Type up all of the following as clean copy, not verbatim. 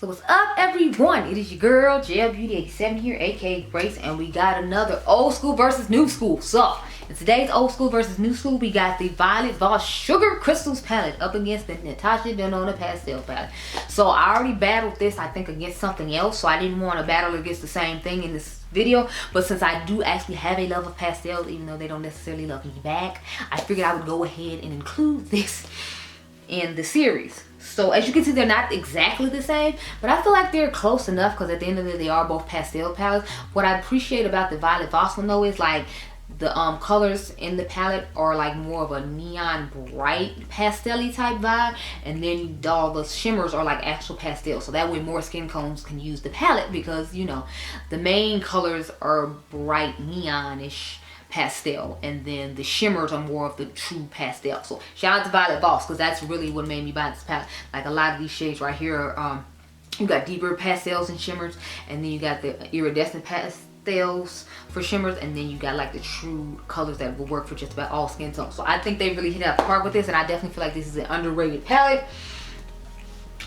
So what's up, everyone? It is your girl Beauty 87 here, aka Grace, and we got another old school versus new school. So in today's old school versus new school, we got the Violet Voss Sugar Crystals palette up against the Natasha Denona Pastel palette. So I already battled this, I think, against something else, so I didn't want to battle against the same thing in this video. But since I do actually have a love of pastels, even though they don't necessarily love me back, I figured I would go ahead and include this in the series. So as you can see, they're not exactly the same, but I feel like they're close enough because at the end of the day, they are both pastel palettes. What I appreciate about the Violet Voss one though is like the colors in the palette are like more of a neon bright pastel-y type vibe, and then all the shimmers are like actual pastel, so that way more skin tones can use the palette because, you know, the main colors are bright neonish pastel, and then the shimmers are more of the true pastel. So shout out to Violet Voss because that's really what made me buy this palette. Like a lot of these shades right here, you got deeper pastels and shimmers, and then you got the iridescent pastels for shimmers, and then you got like the true colors that will work for just about all skin tones. So I think they really hit out the park with this, and I definitely feel like this is an underrated palette.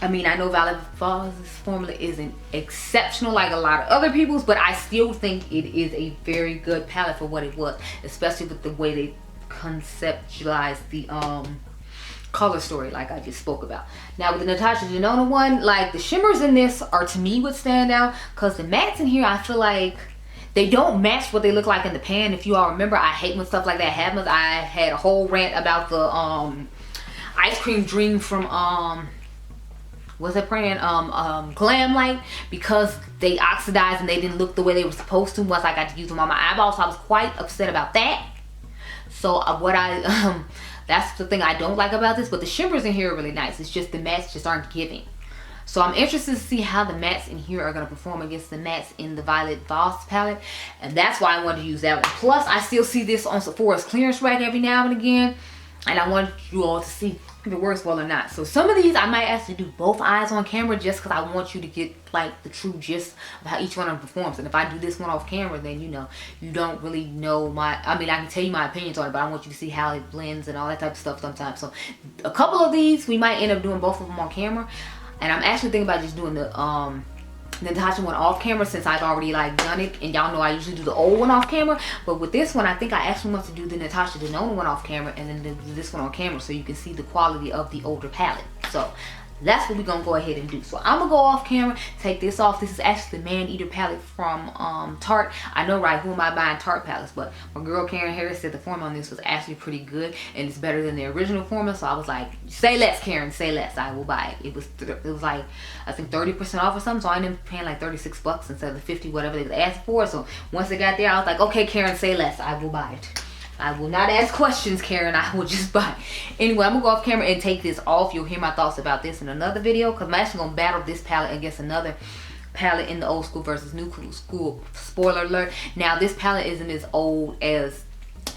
I mean, I know Violet Voss's formula isn't exceptional like a lot of other people's, but I still think it is a very good palette for what it was, especially with the way they conceptualized the color story like I just spoke about. Now with the Natasha Denona one, like the shimmers in this are to me what stand out, because the mattes in here I feel like they don't match what they look like in the pan. If you all remember, I hate when stuff like that happens. I had a whole rant about the ice cream dream from what's that brand, Glam Light, because they oxidized and they didn't look the way they were supposed to once I got to use them on my eyeballs. So I was quite upset about that. So what I that's the thing I don't like about this, but the shimmers in here are really nice. It's just the mattes just aren't giving. So I'm interested to see how the mattes in here are going to perform against the mattes in the Violet Voss palette, and that's why I wanted to use that one. Plus I still see this on Sephora's clearance rack every now and again, and I want you all to see if it works well or not. So some of these I might actually do both eyes on camera just because I want you to get like the true gist of how each one of them performs. And if I do this one off camera, then you know, you don't really know my, I mean, I can tell you my opinions on it, but I want you to see how it blends and all that type of stuff sometimes. So a couple of these we might end up doing both of them on camera, and I'm actually thinking about just doing the Natasha one off camera since I've already like done it, and y'all know I usually do the old one off camera. But with this one I think I actually want to do the Natasha Denona one off camera and then do this one on camera so you can see the quality of the older palette. So that's what we're gonna go ahead and do. So I'm gonna go off camera, take this off. This is actually the Man Eater palette from Tarte. I know, right, who am I buying Tarte palettes, but my girl Karen Harris said the formula on this was actually pretty good and it's better than the original formula. So I was like, say less, Karen, say less, I will buy it. It was like, I think 30% off or something, so I ended up paying like 36 bucks instead of the 50 whatever they was asking for. So once it got there, I was like, okay, Karen, say less, I will buy it. I will not ask questions, Karen. I will just buy. Anyway, I'm going to go off camera and take this off. You'll hear my thoughts about this in another video, because I'm actually going to battle this palette against another palette in the old school versus new school. Spoiler alert. Now, this palette isn't as old as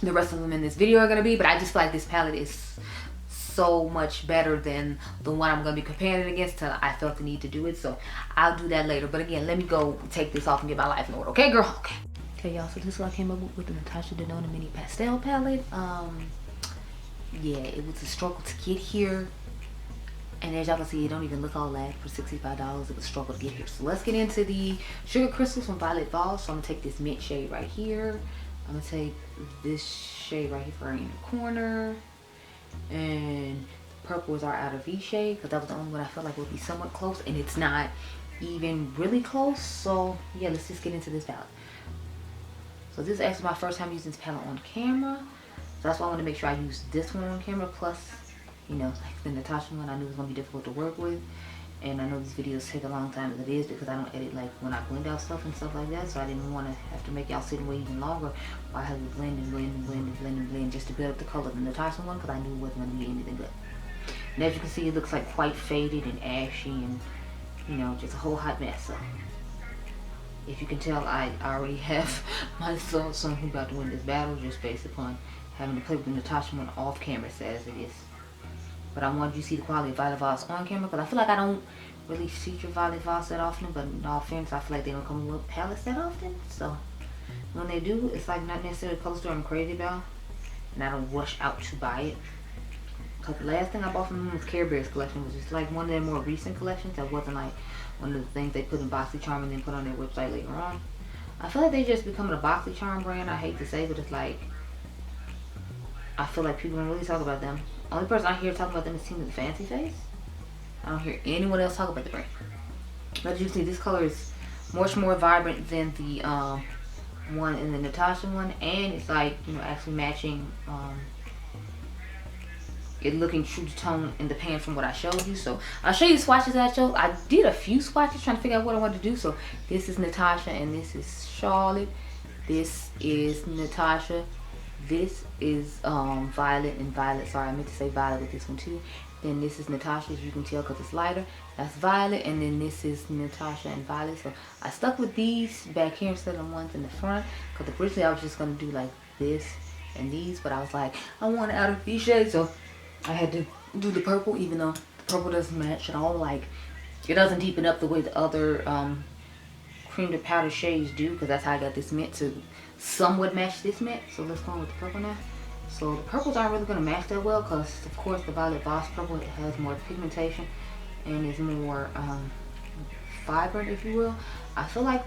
the rest of them in this video are going to be, but I just feel like this palette is so much better than the one I'm going to be comparing it against, till I felt the need to do it. So I'll do that later. But again, let me go take this off and get my life in order. Okay, girl? Okay. Okay, y'all, so this is what I came up with the Natasha Denona Mini Pastel palette. Yeah, it was a struggle to get here. And as y'all can see, it don't even look all that for $65. It was a struggle to get here. So let's get into the Sugar Crystals from Violet Voss. So I'm going to take this mint shade right here. I'm going to take this shade right here for in the corner. And purple is our outer V shade, because that was the only one I felt like would be somewhat close. And it's not even really close. So yeah, let's just get into this palette. So this is actually my first time using this palette on camera. So that's why I want to make sure I use this one on camera. Plus, you know, like the Natasha one, I knew it was going to be difficult to work with. And I know these videos take a long time as it is because I don't edit like when I blend out stuff and stuff like that. So I didn't want to have to make y'all sit and wait even longer while I had to blend and blend and blend and blend and blend just to build up the color of the Natasha one, because I knew it wasn't going to be anything good. And as you can see, it looks like quite faded and ashy and, you know, just a whole hot mess. So if you can tell, I already have my thoughts on who's about to win this battle just based upon having to play with the Natasha one off camera, sad as it is. But I wanted you to see the quality of Violet Voss on camera, because I feel like I don't really feature Violet Voss that often, but in all fairness, I feel like they don't come with palettes that often. So when they do, it's like not necessarily a color store I'm crazy about, and I don't rush out to buy it. because the last thing I bought from them was Care Bears collection, which is like one of their more recent collections. That wasn't like one of the things they put in BoxyCharm and then put on their website later on. I feel like they just becoming a BoxyCharm brand. I hate to say, but it's like, I feel like people don't really talk about them. Only person I hear talking about them is Team of the Fancy Face. I don't hear anyone else talk about the brand. But as you can see, this color is much more vibrant than the one in the Natasha one, and it's like, you know, actually matching it, looking true to tone in the pan from what I showed you. So I'll show you the swatches that I showed. I did a few swatches trying to figure out what I wanted to do. So this is Natasha and this is Charlotte. This is Natasha. This is Violet and Violet. Sorry, I meant to say Violet with this one too. Then this is Natasha, as you can tell because it's lighter. That's Violet, and then this is Natasha and Violet. So I stuck with these back here instead of the ones in the front, because originally I was just going to do like this and these, but I was like, I want to out of these shades, so I had to do the purple, even though the purple doesn't match at all. Like, it doesn't deepen up the way the other cream to powder shades do, because that's how I got this matte to somewhat match this matte. So let's go on with the purple now. So the purples aren't really going to match that well, because of course the Violet Voss purple, it has more pigmentation and is more vibrant, if you will. I feel like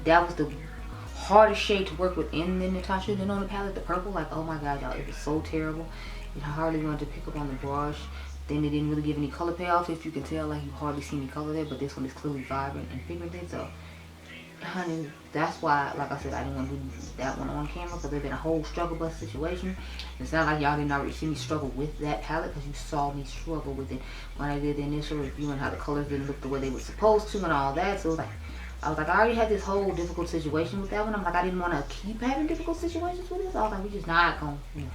that was the hardest shade to work with in the Natasha Denona palette, the purple. Like, oh my god, y'all, it was so terrible. You hardly wanted to pick up on the brush. Then it didn't really give any color payoff. If you can tell, like, you hardly see any color there, but this one is clearly vibrant and pigmented. So honey, that's why, like I said, I didn't want to do that one on camera, because there's been a whole struggle bus situation. It's not like y'all didn't already see me struggle with that palette, because you saw me struggle with it when I did the initial review and how the colors didn't look the way they were supposed to and all that. So it was like, I was like, I already had this whole difficult situation with that one. I'm like, I didn't want to keep having difficult situations with this. I was like, we just not going to, you know.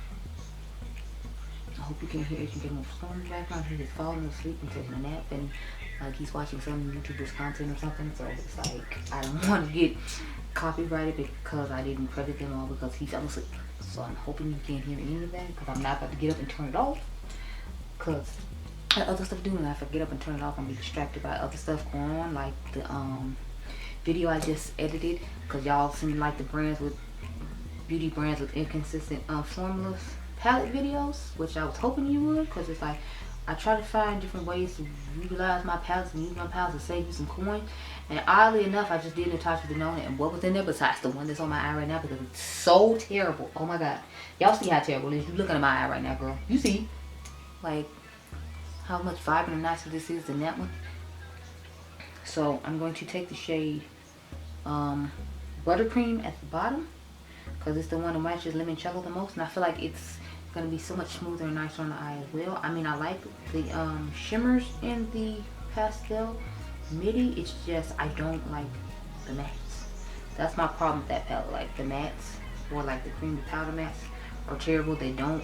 I hope you can hear it. You can get more storm in the background. He's just falling asleep and taking a nap, and like he's watching some YouTuber's content or something. So it's like, I don't want to get copyrighted because I didn't credit them all because he fell asleep. So I'm hoping you can't hear any of that, because I'm not about to get up and turn it off, because I have other stuff to do, and if I get up and turn it off, I'm gonna be distracted by other stuff going on, like the video I just edited, because y'all seem like the brands with beauty brands with inconsistent formulas palette videos, which I was hoping you would, because it's like, I try to find different ways to utilize my palettes and use my palettes to save you some coin. And oddly enough, I just did Natasha Denona, and what was in there besides the one that's on my eye right now, because it's so terrible. Oh my god. Y'all see how terrible it is. You looking at my eye right now, girl. You see, like, how much vibrant and nicer this is than that one. So I'm going to take the shade Buttercream at the bottom, because it's the one that matches Limoncello the most, and I feel like it's gonna be so much smoother and nicer on the eye as well. I mean, I like the shimmers in the Pastel Midi. It's just, I don't like the mattes. That's my problem with that palette. Like, the mattes, or like the cream to powder mattes, are terrible. They don't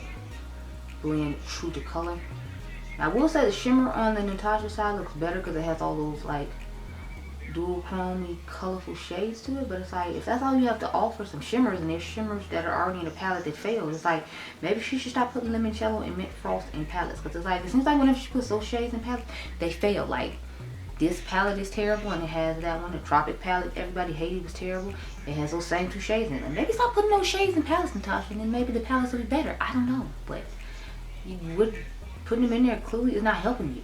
blend true to color. I will say the shimmer on the Natasha side looks better, because it has all those like dual chromey colorful shades to it. But it's like, if that's all you have to offer, some shimmers, and there's shimmers that are already in a palette that fail, it's like, maybe she should stop putting Limoncello and Mint Frost in palettes, because it's like, it seems like whenever she puts those shades in palettes, they fail. Like, this palette is terrible, and it has that one, the Tropic palette everybody hated was terrible. It has those same two shades in it. Maybe stop putting those shades in palettes, Natasha, and then maybe the palettes will be better. I don't know, but you would, putting them in there clearly is not helping you,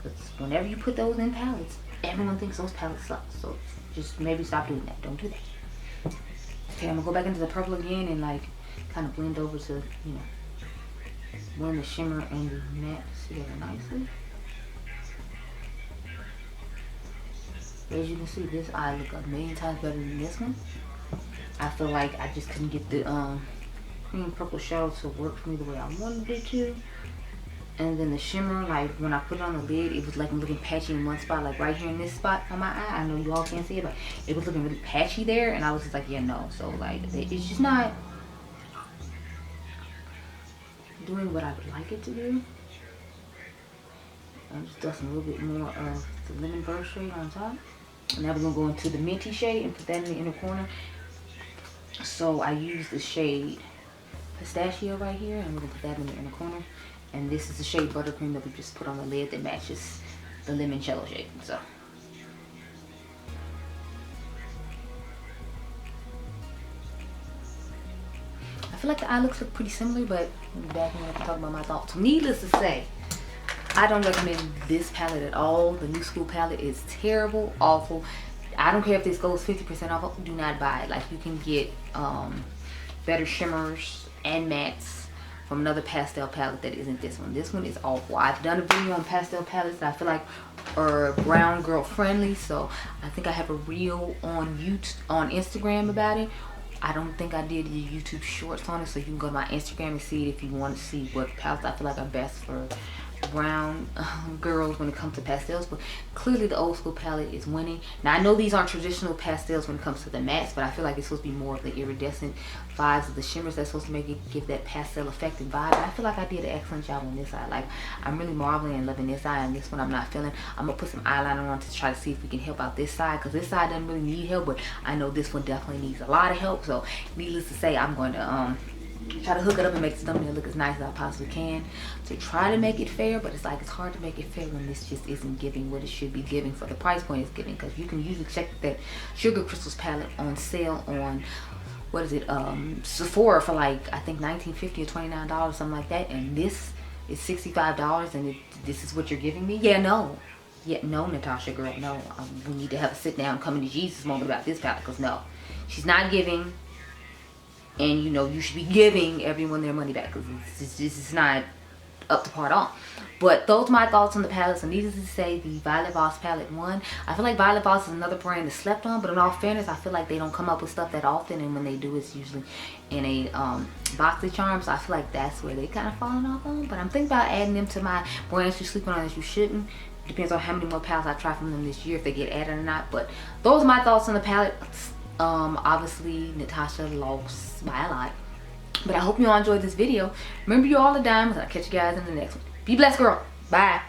because whenever you put those in palettes, everyone thinks those palettes suck. So just maybe stop doing that. Don't do that. Okay, I'm gonna go back into the purple again and like kind of blend over to, you know, blend the shimmer and the matte together nicely. As you can see, this eye look a million times better than this one. I feel like I just couldn't get the cream purple shadow to work for me the way I wanted it to. And then the shimmer, like when I put it on the lid, it was like looking patchy in one spot, like right here in this spot on my eye. I know you all can't see it, but it was looking really patchy there, and I was just like, yeah, no. So like, it's just not doing what I would like it to do. I'm just dusting a little bit more of the lemon burst shade on top. And now we're gonna go into the minty shade and put that in the inner corner. So I use the shade Pistachio right here, and we're gonna put that in the inner corner. And this is the shade Buttercream that we just put on the lid that matches the Limoncello shade. So I feel like the eye looks look pretty similar, but back when I can talk about my thoughts. Needless to say, I don't recommend this palette at all. The New School palette is terrible, awful. I don't care if this goes 50% off, do not buy it. Like, you can get better shimmers and mattes from another pastel palette that isn't this one. This one is awful. I've done a video on pastel palettes that I feel like are brown girl friendly, so I think I have a reel on YouTube, on Instagram about it. I don't think I did the YouTube shorts on it, so you can go to my Instagram and see it if you want to see what palettes I feel like are best for brown girls when it comes to pastels. But clearly the Old School palette is winning. Now I know these aren't traditional pastels when it comes to the mattes, but I feel like it's supposed to be more of the iridescent vibes of the shimmers that's supposed to make it give that pastel affected vibe. And I feel like I did an excellent job on this eye. Like, I'm really marveling and loving this eye, and this one I'm not feeling. I'm gonna put some eyeliner on to try to see if we can help out this side, because this side doesn't really need help, but I know this one definitely needs a lot of help. So needless to say, I'm going to try to hook it up and make the thumbnail look as nice as I possibly can to try to make it fair. But it's like, it's hard to make it fair when this just isn't giving what it should be giving for the price point it's giving, because you can usually check that Sugar Crystals palette on sale on, what is it, Sephora for like, I think $19.50 or $29, something like that, and this is $65, and this is what you're giving me? Yeah, no, Natasha girl, no. We need to have a sit down, coming to Jesus moment about this palette, because no, she's not giving. And you know, you should be giving everyone their money back, because this is not up to par at all. But those are my thoughts on the palettes. And needless to say, the Violet Voss palette won. I feel like Violet Voss is another brand that's slept on, but in all fairness, I feel like they don't come up with stuff that often, and when they do, it's usually in a boxy charm. So I feel like that's where they kind of falling off on. But I'm thinking about adding them to my brands you're sleeping on as you shouldn't. Depends on how many more palettes I try from them this year, if they get added or not. But those are my thoughts on the palette. Obviously Natasha lost by a lot, but I hope you all enjoyed this video. Remember, you all are diamonds. I'll catch you guys in the next one. Be blessed, girl. Bye.